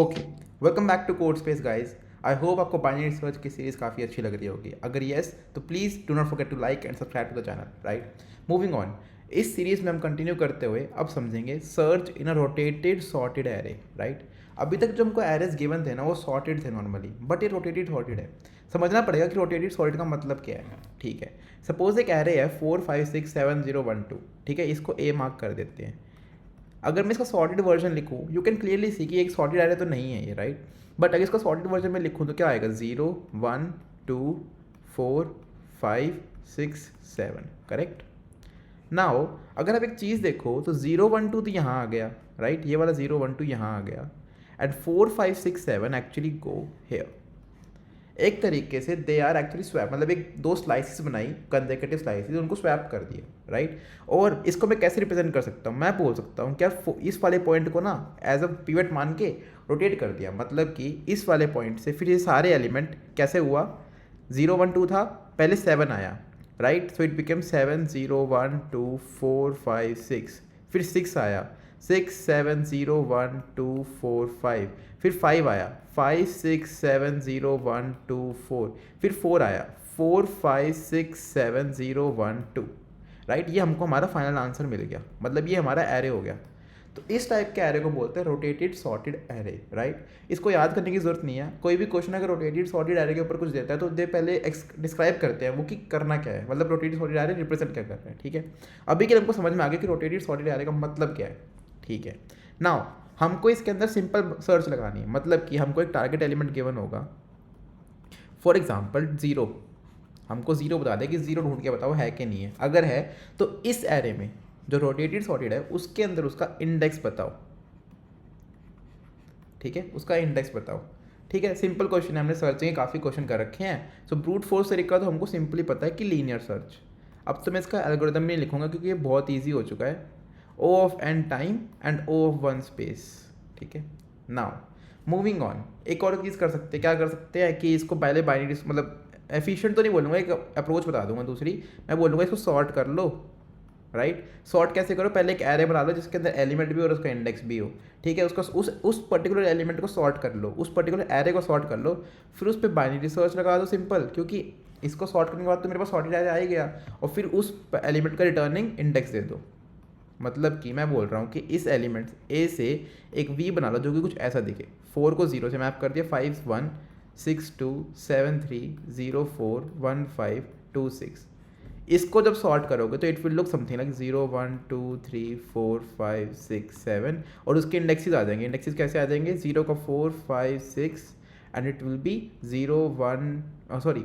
Okay, welcome back to code space guys. I hope आपको binary research की series काफ़ी अच्छी लग रही होगी। अगर येस तो please do not forget to like and subscribe to the channel, right. Moving on, इस सीरीज़ में हम कंटिन्यू करते हुए अब समझेंगे search in a rotated sorted array, right. अभी तक जो हमको एरेज गिवन थे ना वो सॉर्टेड थे नॉर्मली, बट ये रोटेटेड सॉर्टेड है। समझना पड़ेगा कि रोटेटेड सॉर्टेड का मतलब क्या है, ठीक है। सपोज एक एरे है 4 5 6 7 0 1 2, ठीक है। इसको ए मार्क कर देते हैं। अगर मैं इसका सॉर्टेड वर्जन लिखूँ, यू कैन क्लियरली सी कि एक सॉर्टेड एरे तो नहीं है ये, राइट। बट अगर इसका सॉर्टेड वर्जन में लिखूँ तो क्या आएगा, 0 1 2 4 5 6 7, करेक्ट। नाउ अगर आप एक चीज़ देखो तो 0 1 2 तो यहाँ आ गया, राइट। ये वाला 0 1 2 यहाँ आ गया एंड 4 5 6 7 एक्चुअली गो हेयर। एक तरीके से दे आर एक्चुअली स्वैप, मतलब एक दो स्लाइसिस बनाई कंसेक्यूटिव स्लाइसिस, उनको स्वैप कर दिया, राइट। और इसको मैं कैसे रिप्रेजेंट कर सकता हूँ, मैं बोल सकता हूँ क्या इस वाले पॉइंट को ना एज अ पिवट मान के रोटेट कर दिया। मतलब कि इस वाले पॉइंट से फिर ये सारे एलिमेंट कैसे हुआ, 0 1 2 था, पहले 7 आया, राइट। सो इट बिकेम 7 0 1 2 4 5 6, फिर 6 आया, 6 7 0 1 2 4 5, फिर 5 आया, 5 6 7 0 1 2 4, फिर 4 आया, 4 5 6 7 0 1 2, राइट। ये हमको हमारा फाइनल आंसर मिल गया, मतलब ये हमारा एरे हो गया। तो इस टाइप के एरे को बोलते हैं रोटेटेड सॉर्टेड एरे, राइट। इसको याद करने की जरूरत नहीं है। कोई भी क्वेश्चन अगर रोटेटेड सॉर्टेड एरे के ऊपर कुछ देता है तो दे पहले डिस्क्राइब करते हैं वो कि करना क्या है, मतलब रोटेटेड सॉर्टेड एरे रिप्रेजेंट क्या कर रहे हैं, ठीक है। अभी के लिए हमको समझ में आ गया कि रोटेटेड सॉर्टेड एरे का मतलब क्या है, ठीक है। नाउ हमको इसके अंदर सिंपल सर्च लगानी है, मतलब कि हमको एक टारगेट एलिमेंट गिवन होगा, फॉर एग्जाम्पल 0। हमको 0 बता दें कि 0 ढूंढ के बताओ है कि नहीं है। अगर है तो इस एरे में जो रोटेटेड सॉर्टेड है उसके अंदर उसका इंडेक्स बताओ, ठीक है, उसका इंडेक्स बताओ, ठीक है। सिंपल क्वेश्चन है, हमने सर्चिंग के काफ़ी क्वेश्चन कर रखे हैं। सो ब्रूट फोर्स तरीका तो हमको सिंपली पता है कि लीनियर सर्च। अब तो मैं इसका एल्गोरिदम नहीं लिखूंगा क्योंकि ये बहुत ईजी हो चुका है। O of n time and O of 1 space, ठीक है। नाउ मूविंग ऑन, एक और चीज़ कर सकते हैं, क्या कर सकते हैं कि इसको पहले बाइनरी, मतलब एफिशिएंट तो नहीं बोलूँगा, एक अप्रोच बता दूंगा दूसरी। मैं बोलूँगा इसको सॉर्ट कर लो, राइट। सॉर्ट कैसे करो, पहले एक एरे बना लो जिसके अंदर एलिमेंट भी हो और उसका इंडेक्स भी हो, ठीक है। उसका उस पर्टिकुलर एलिमेंट को सॉर्ट कर लो, उस पर्टिकुलर एरे को सॉर्ट कर लो, फिर उस पर बाइनरी सर्च लगा दो, सिंपल। क्योंकि इसको सॉर्ट करने के बाद तो मेरे पास सॉर्टेड एरे आ ही गया, और फिर उस एलिमेंट का रिटर्निंग इंडेक्स दे दो। मतलब कि मैं बोल रहा हूँ कि इस एलिमेंट ए से एक वी बना लो जो कि कुछ ऐसा दिखे। 4 को 0 से मैप कर दिया, 5 1 6 2 7 3 0 4 1 5 2 6। इसको जब सॉर्ट करोगे तो it will look something like 0 1 2 3 4 5 6 7, और उसके इंडेक्सेस आ जाएंगे। इंडेक्सेस कैसे आ जाएंगे, 0 का 4 5 6 and it will be 0 1 sorry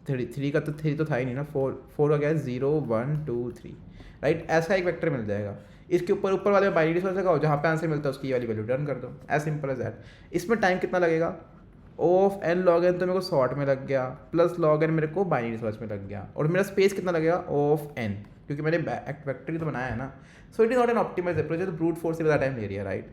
3 का तो 3 तो था ही नहीं ना, 4 का क्या है, 0 1 2 3, राइट। ऐसा एक वेक्टर मिल जाएगा। इसके ऊपर ऊपर वाले में बाइनरी सर्च लगाओ, जहाँ पे आंसर मिलता है उसकी वाली वैल्यू रिटर्न कर दो, एज सिंपल एज दैट। इसमें टाइम कितना लगेगा, O of n log n तो मेरे को सॉर्ट में लग गया, प्लस लॉग n मेरे को बाइनरी सर्च में लग गया, और मेरा स्पेस कितना लगेगा, O ऑफ n, क्योंकि मैंने वेक्टर ही तो बनाया है ना। So it is not an optimize approach, तो ब्रूट फोर्स से ज़्यादा टाइम ले रही है, right.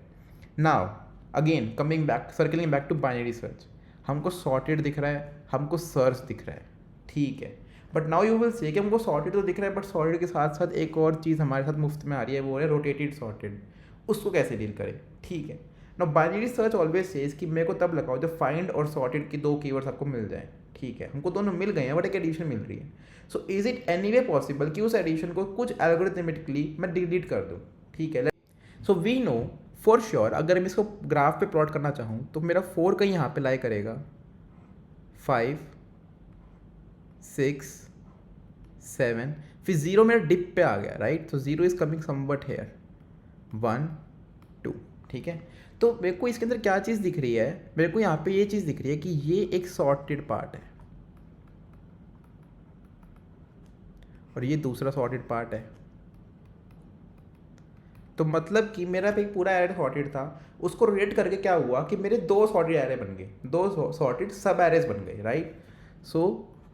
Now again coming back, circling back to binary search. हमको सॉर्टेड दिख रहा है, हमको सर्च दिख रहा है, ठीक है। बट नाउ यू विल से कि हमको सॉर्टेड तो दिख रहा है, बट सॉर्टेड के साथ साथ एक और चीज़ हमारे साथ मुफ्त में आ रही है, वो है रोटेटेड सॉर्टेड। उसको कैसे डील करें, ठीक है। Now binary search always says कि मेरे को तब लगाओ जब फाइंड और सॉर्टेड की दो कीवर्ड्स आपको मिल जाए, ठीक है। हमको दोनों मिल गए हैं बट एक एडिशन मिल रही है। So is it any way possible कि उस एडिशन को कुछ एल्गोरिथमेटिकली मैं डिलीट कर दूँ, ठीक है। So we know for sure, अगर मैं इसको ग्राफ पे प्लॉट करना चाहूँ तो मेरा 4 कहीं यहाँ पे लाई करेगा, 5 6 7, फिर 0 मेरा डिप पे आ गया, राइट। तो 0 इज कमिंग समवट हेयर, 1 2, ठीक है। तो मेरे को इसके अंदर क्या चीज़ दिख रही है, मेरे को यहाँ पे ये चीज़ दिख रही है कि ये एक सॉर्टेड पार्ट है और ये दूसरा सॉर्टेड पार्ट है। तो मतलब कि मेरा एक पूरा एरे सॉर्टेड था, उसको रोटेट करके क्या हुआ कि मेरे दो सॉर्टेड एरे बन गए, दो सॉर्टेड सब एरेज बन गए, राइट। सो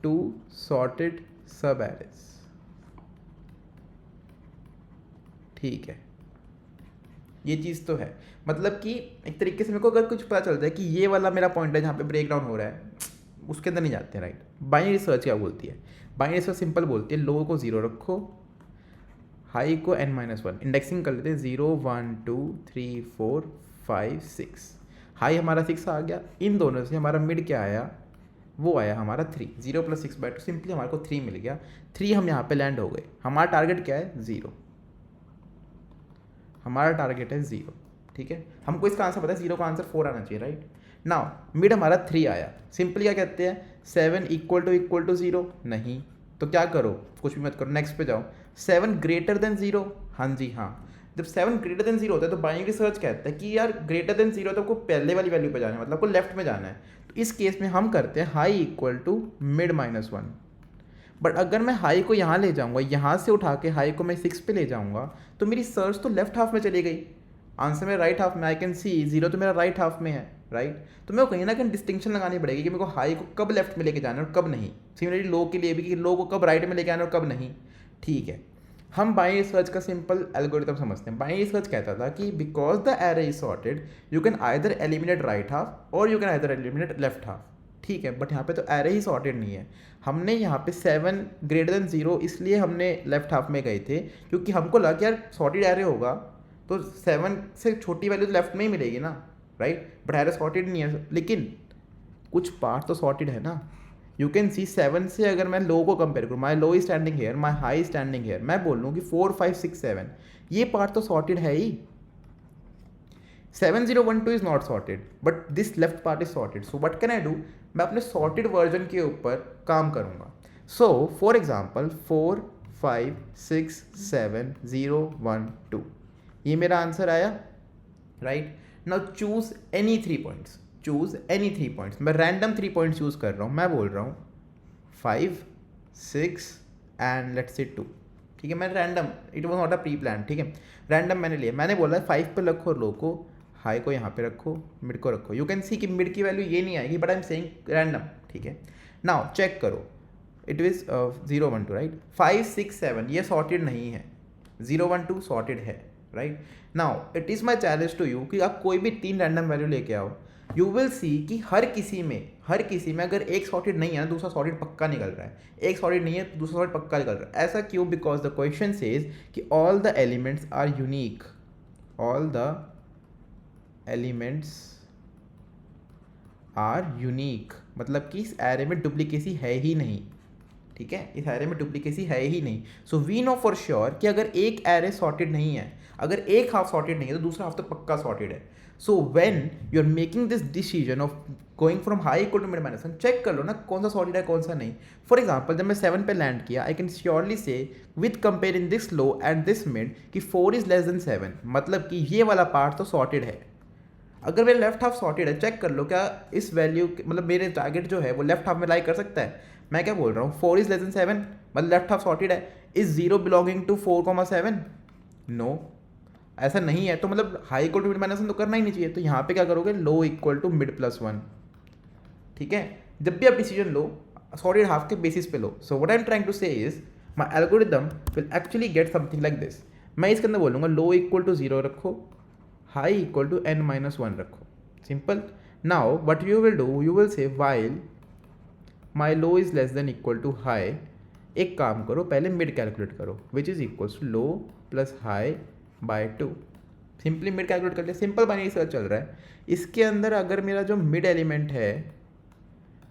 2 सॉर्टेड सब एरेज, ठीक है। ये चीज़ तो है, मतलब कि एक तरीके से मेरे को अगर कुछ पता चल जाए कि ये वाला मेरा पॉइंट है जहाँ पे ब्रेक डाउन हो रहा है, उसके अंदर नहीं जाते हैं, राइट। बाइनरी सर्च क्या बोलती है, बाइनरी सर्च सिंपल बोलती है लो को 0 रखो, हाई को n-1, इंडेक्सिंग कर लेते हैं 0 1 2 3 4 5 6। हाई हमारा 6 आ गया, इन दोनों से हमारा मिड क्या आया, वो आया हमारा 3, 0 + 6/2 सिंपली हमारे को 3 मिल गया। 3 हम यहाँ पे लैंड हो गए। हमारा टारगेट क्या है, 0। हमारा टारगेट है 0, ठीक है। हमको इसका आंसर पता है, 0 का आंसर 4 आना चाहिए, राइट। नाउ मिड हमारा 3 आया। सिंपली क्या कहते हैं, 7 = 0 नहीं, तो क्या करो, कुछ भी मत करो, नेक्स्ट पे जाओ। 7 ग्रेटर देन 0, हाँ जी हाँ। जब 7 ग्रेटर देन 0 होता है तो बाइनरी सर्च कहता है कि यार ग्रेटर देन 0 तो आपको पहले वाली वैल्यू पे जाना है, मतलब आपको लेफ्ट में जाना है। तो इस केस में हम करते हैं हाई = मिड -1। बट अगर मैं हाई को यहाँ ले जाऊँगा, यहाँ से उठा के हाई को मैं 6 पे ले जाऊँगा, तो मेरी सर्च तो लेफ्ट हाफ में चली गई, आंसर मेरा राइट हाफ में। आई कैन सी 0 तो मेरा राइट हाफ में है, राइट। तो मेरे को कहीं ना कहीं डिस्टिंक्शन लगानी पड़ेगी कि मेरे को हाई को कब लेफ्ट में लेके जाना है और कब नहीं। सिमिलरली लो के लिए भी कि लो को कब राइट में लेके आना और कब नहीं, ठीक है। हम बाइनरी सर्च का सिंपल एल्गोरिथम समझते हैं। बाइनरी सर्च कहता था कि because the array is sorted you can either eliminate right half और you can either eliminate left half, ठीक है। बट यहाँ पे तो एरे ही सॉर्टेड नहीं है। हमने यहाँ पे 7 ग्रेटर देन 0 इसलिए हमने लेफ्ट हाफ में गए थे क्योंकि हमको लगा कि यार सॉर्टेड एरे होगा तो 7 से छोटी वैल्यू तो लेफ्ट में ही मिलेगी ना, राइट। बट एरे सॉर्टेड नहीं है, लेकिन कुछ पार्ट तो सॉर्टेड है ना। यू कैन सी 7 से अगर मैं लो को कंपेयर करूँ, my low is standing here, my high standing here, मैं बोल लूँ कि 4 5 6 7 ये पार्ट तो सॉर्टेड है ही। 7 0 1 2 is not sorted but this left part is sorted. So what can I do, मैं अपने सॉर्टेड वर्जन के ऊपर काम करूँगा। सो फॉर एग्जाम्पल 4 5 6 7 0 1 2 ये मेरा आंसर आया, right. Now choose any 3 points, choose any 3 points. मैं रैंडम 3 पॉइंट्स चूज कर रहा हूँ। मैं बोल रहा हूँ 5 6 एंड लेट्स से 2, ठीक है। मैं random, it was not a pre plan, ठीक है। रैंडम मैंने लिया, मैंने बोला 5 पे रखो लो को, हाई को यहाँ पे रखो, मिड को रखो। यू कैन सी कि मिड की वैल्यू ये नहीं आएगी but I am saying random, ठीक है। नाउ चेक करो, इट इज 0 1 2, राइट। 5 6 7 ये सॉर्टेड नहीं है, 0 1 2 सॉर्टेड है, right. Now it is my challenge to you कि आप कोई भी 3 रैंडम वैल्यू लेके आओ। यू विल सी कि हर किसी में अगर एक सॉर्टेड नहीं है ना, दूसरा सॉर्टेड पक्का निकल रहा है। एक सॉर्टेड नहीं है तो दूसरा सॉर्टेड पक्का निकल रहा है। ऐसा क्यों? बिकॉज द क्वेश्चन सेज कि all the elements are unique, all the elements are unique, मतलब कि इस एरे में डुप्लीकेसी है ही नहीं, ठीक है। इस एरे में डुप्लीकेसी है ही नहीं। So we know for sure कि अगर एक एरे सॉर्टेड नहीं है, अगर एक हाफ सॉर्टेड नहीं है तो दूसरा हाफ तो पक्का सॉर्टेड है। So when you are making this decision of going from high equal to mid -1, check कर लो ना कौन सा सॉर्टेड है कौन सा नहीं। फॉर एग्जाम्पल जब मैं 7 पे लैंड किया, आई कैन श्योरली से with comparing this low and this mid कि 4 इज लेस देन 7, मतलब कि ये वाला पार्ट तो सॉर्टेड है। अगर मेरा लेफ्ट हाफ सॉर्टेड है, चेक कर लो क्या इस वैल्यू मतलब मेरे टारगेट जो है वो लेफ्ट हाफ में लाई कर सकता है। मैं क्या बोल रहा हूँ, 4 इज लेस देन 7 मतलब लेफ्ट हाफ सॉर्टेड है। Is 0 belonging to 4,7? नो, ऐसा नहीं है। तो मतलब हाई इक्वल टू मिड -1 तो करना ही नहीं चाहिए। तो यहाँ पे क्या करोगे, लो इक्वल टू मिड +1, ठीक है। जब भी आप डिसीजन लो सॉर्टेड हाफ के बेसिस पे लो। So what I am trying to say is my algorithm will actually get something like this. मैं इसके अंदर बोलूँगा लो इक्वल टू 0 रखो, हाई इक्वल टू n-1 रखो, simple. Now what you will do, you will say while my low is less than equal to high. एक काम करो, पहले मिड कैलकुलेट करो, which is equals to low plus high by 2। Simply mid calculate कर लिया, simple binary search चल रहा है। इसके अंदर अगर मेरा जो मिड एलिमेंट है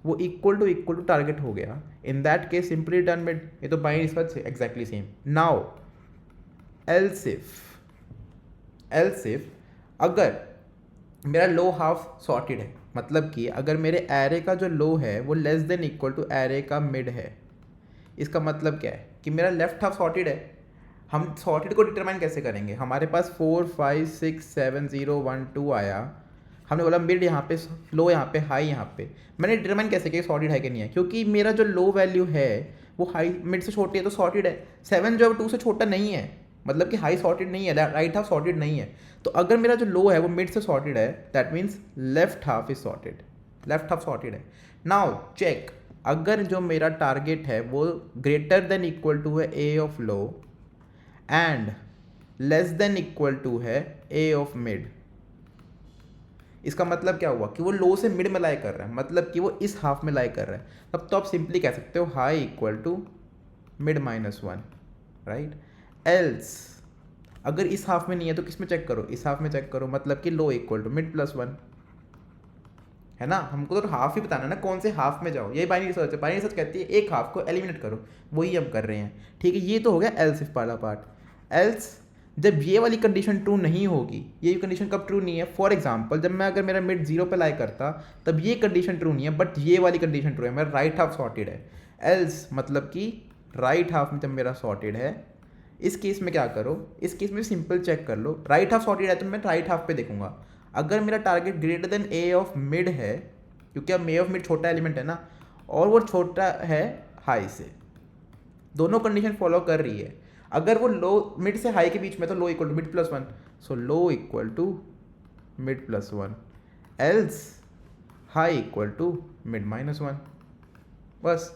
वो इक्वल टू टारगेट हो गया, इन that case simply done mid. ये तो बाइनरी सर्च है exactly same. Now else if अगर मेरा लो हाफ सॉर्टेड है, मतलब कि अगर मेरे एरे का जो लो है वो less than equal to array का मिड है, इसका मतलब क्या है कि मेरा लेफ्ट हाफ सॉर्टेड है। हम सॉर्टेड को डिटरमाइन कैसे करेंगे, हमारे पास 4 5 6 7 0 1 2 आया, हमने बोला मिड यहाँ पे, लो यहाँ पे, हाई यहाँ पे। मैंने डिटरमाइन कैसे किया सॉर्टेड है कि नहीं है, क्योंकि मेरा जो लो वैल्यू है वो हाई मिड से छोटी है तो सॉर्टेड है। 7 जो है 2 से छोटा नहीं है, मतलब कि हाई सॉर्टेड नहीं है, राइट हाफ सॉर्टेड नहीं है। तो अगर मेरा जो लो है वो मिड से सॉर्टेड है, that means left half is sorted, left half sorted है। नाउ चेक, अगर जो मेरा टारगेट है वो ग्रेटर देन इक्वल टू है A of low and less than equal to है ए ऑफ मिड, इसका मतलब क्या हुआ कि वो लो से मिड में लाई कर रहा है, मतलब कि वो इस हाफ में लाई कर रहा है। तब तो आप सिंपली कह सकते हो high equal to mid -1, right. Else अगर इस हाफ में नहीं है तो किस में चेक करो, इस हाफ में चेक करो, मतलब कि लो इक्वल टू मिड +1, है ना, हमको तो हाफ ही बताना है ना, कौन से हाफ में जाओ, यही बाइनरी सर्च है। बाइनरी सर्च कहती है एक हाफ को एलिमिनेट करो, वही हम कर रहे हैं, ठीक है। ये तो हो गया एल्स इफ वाला पार्ट। एल्स जब ये वाली कंडीशन ट्रू नहीं होगी, ये कंडीशन कब ट्रू नहीं है, फॉर एग्जाम्पल जब मैं अगर मेरा मिड 0 पे लाई करता तब ये कंडीशन ट्रू नहीं है, बट ये वाली कंडीशन ट्रू है, मेरा राइट हाफ सॉर्टेड है। एल्स मतलब कि राइट हाफ में जब मेरा सॉर्टेड है, इस केस में क्या करो, इस केस में सिंपल चेक कर लो, राइट हाफ सॉर्टेड है तो मैं राइट हाफ पे देखूंगा। अगर मेरा target greater than A of mid है, क्योंकि अब ए ऑफ मिड छोटा एलिमेंट है ना, और वो छोटा है हाई से, दोनों कंडीशन फॉलो कर रही है। अगर वो लो मिड से हाई के बीच में तो low equal to mid plus 1, so low equal to mid plus 1, else high equal to mid minus 1, बस,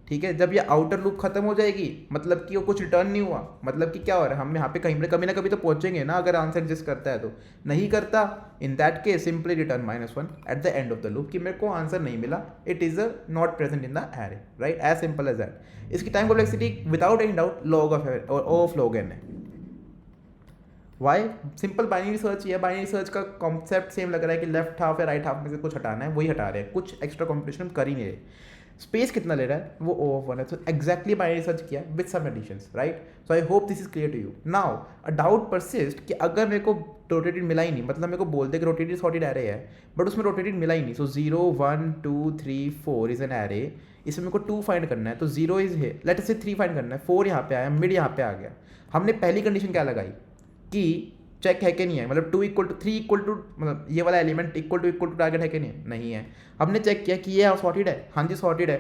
ठीक है। जब ये आउटर लूप खत्म हो जाएगी, मतलब कि वो कुछ रिटर्न नहीं हुआ, मतलब कि क्या हो रहा है, हम यहाँ पे कहीं कभी ना कभी तो पहुंचेंगे ना, अगर आंसर एग्जिस्ट करता है तो। नहीं करता, in that case simply return -1 at the end of the loop कि मेरे को आंसर नहीं मिला, it is a not present in the array, right, as simple as that. इसकी time complexity without any doubt log of log n है। Why, simple binary search है। Binary search का concept same लग रहा है कि लेफ्ट हाफ या right half में से कुछ हटाना है, वही हटा रहे हैं, कुछ एक्स्ट्रा कॉम्पिटिशन हम कर ही नहीं रहे। स्पेस कितना ले रहा है, वो O of 1 है, तो एग्जैक्टली बाइनरी सर्च किया with some additions, right. So I hope this is clear to you. Now a doubt persist कि अगर मेरे को रोटेटेड मिला ही नहीं, मतलब मेरे को बोलते कि रोटेटेड सॉर्टेड एरे है, बट उसमें रोटेटेड मिला ही नहीं, सो 0 1 2 3 4 इज एन एरे, इसमें मेरे को 2 फाइंड करना है, तो 0 इज है, लेट अस से 3 फाइंड करना है, 4 यहाँ पे आया, मिड यहाँ पे आ गया। हमने पहली कंडीशन क्या लगाई कि चेक है कि नहीं है, मतलब 2 इक्वल टू 3 इक्वल टू, मतलब ये वाला एलिमेंट इक्वल टू टारगेट है कि नहीं है, नहीं है। हमने चेक किया कि ये सॉर्टेड है, हाँ जी सॉर्टेड है,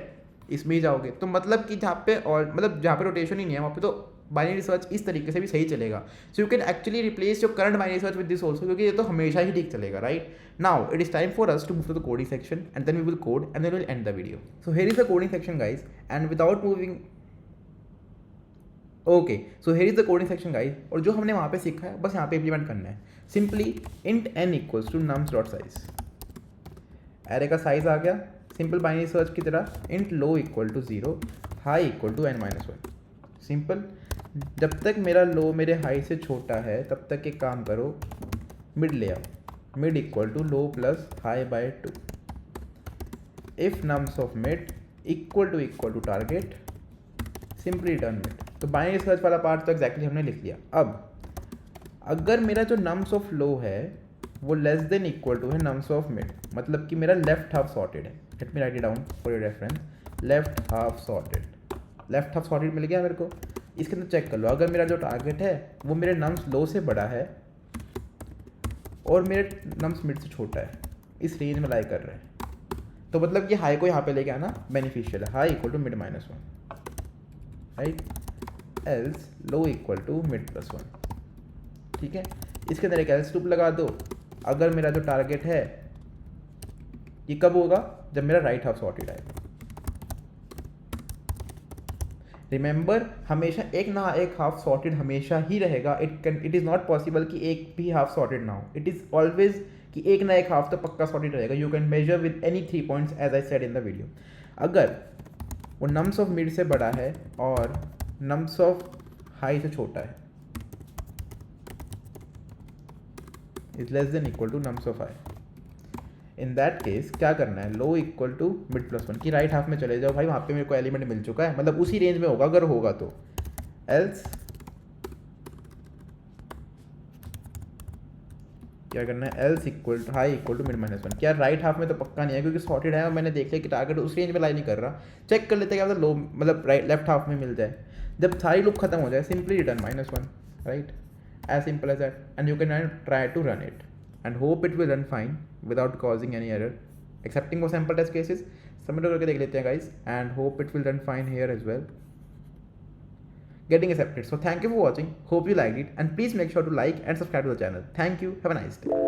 इसमें ही जाओगे, तो मतलब कि जहाँ पे, और मतलब जहाँ पे रोटेशन ही नहीं है वहाँ पे तो बाइनरी सर्च इस तरीके से भी सही चलेगा। So you can actually replace your current binary search with this also, क्योंकि ये तो हमेशा ही ठीक चलेगा, right. Now it is time for us to move to the coding section and then we will code and then will end the video. So here is the coding section guys, and without moving, okay, so here is the coding section guys, और जो हमने वहाँ पे सीखा है बस यहाँ पे इंप्लीमेंट करना है। Simply int n equals to nums dot size, array का साइज आ गया, सिंपल बाइनरी सर्च की तरह, int low equal to 0, high equal to n-1, simple. जब तक मेरा लो मेरे हाई से छोटा है तब तक एक काम करो, मिड ले आओ, mid equal to low plus high by 2, if nums of mid equal to target, simply return mid. तो बाइनरी सर्च वाला पार्ट तो एग्जैक्टली हमने लिख लिया। अब अगर मेरा जो नम्स ऑफ लो है वो लेस देन इक्वल टू है नम्स ऑफ मिड, मतलब कि मेरा लेफ्ट हाफ सॉर्टेड है, let me write it down for your reference, left half sorted मिल गया मेरे को। इसके अंदर चेक कर लो, अगर मेरा जो टारगेट है वो मेरे नम्स लो से बड़ा है और मेरे नम्स मिड से छोटा है, इस रेंज में लाई कर रहे हैं, तो मतलब कि हाई को यहाँ पे लेके आना बेनिफिशियल है, high equal to mid -1, right, else low equal to mid plus 1, ठीक है। इसके अंदर एक एल्स लूप लगा दो, अगर मेरा जो टारगेट है ये कब होगा, जब मेरा राइट हाफ सॉर्टेड आएगा। रिमेंबर, हमेशा एक ना एक हाफ सॉर्टेड हमेशा ही रहेगा, इट इज़ नॉट पॉसिबल कि एक भी हाफ सॉर्टेड ना हो, इट इज़ ऑलवेज कि एक ना एक हाफ तो पक्का सॉर्टेड रहेगा। You can measure with any 3 points as I said in the video. अगर वो नम्स ऑफ मिड से बड़ा है और नम्स ऑफ हाई से छोटा है, is less than equal to nums of high, in that case क्या करना है, low equal to mid plus 1 की राइट हाफ में चले जाओ भाई, वहाँ पे मेरे को एलिमेंट मिल चुका है, मतलब उसी रेंज में होगा अगर होगा तो, एल्स क्या करना है, else equal to high equal to mid -1। क्या राइट हाफ में तो पक्का नहीं है क्योंकि सॉर्टेड है और मैंने देख लिया कि टारगेट उस रेंज में लाई नहीं कर रहा, चेक कर लेते हैं क्या लो, मतलब राइट लेफ्ट हाफ में मिल जाए। जब सारी लूप खत्म हो जाए simply return -1, right, as simple as that, and you can try to run it and hope it will run fine without causing any error, excepting for sample test cases। Submit करके देख लेते हैं guys, and hope it will run fine here as well, getting accepted। So thank you for watching, hope you liked it, and please make sure to like and subscribe to the channel. Thank you, have a nice day।